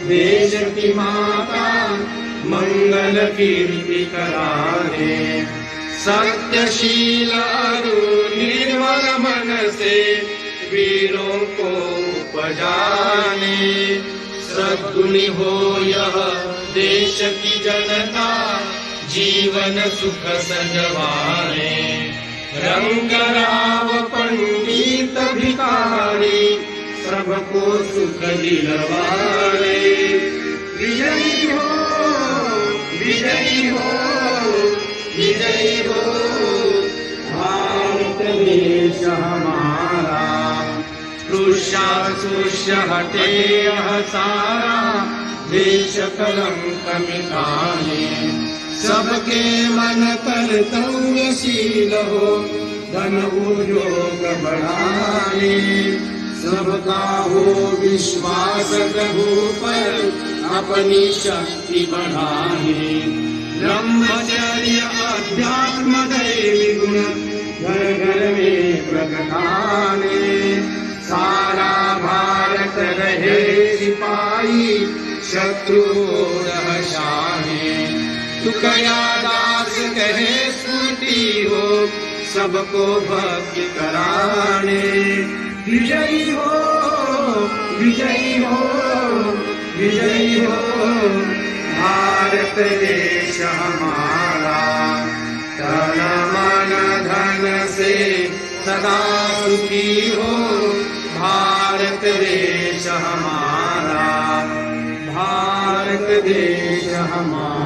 देश की माता मंगल कीर्ति कराने। सत्यशील अरु निर्मल मन से वीरों को उपजाने। सद्गुणी हो यह देश की जनता जीवन सुख सजवाने। रंग राव पंडित भिखारी सबको सुख दिलवाने। विजयी हो विजयी हो विजयी हो भारत देश हमारा। स्पृश्य हटे यह सारा देश कलंक मिटाने। सबके मन कर्तव्यशील हो धन उद्योग बढ़ाने। सबका हो विश्वास प्रभु पर अपनी शक्ति बढ़ाने। ब्रह्मचर्य अध्यात्म दैवी गुण घर घर में प्रगटाने। सारा भारत रहे सिपाही शत्रु रहशाने। तुकया दास कहे स्फूर्ति हो सबको भक्ति कराने। विजयी हो विजयी हो विजयी हो भारत देश हमारा। तन मन धन से सदा सुखी हो भारत देश हमारा। भारत देश हमारा।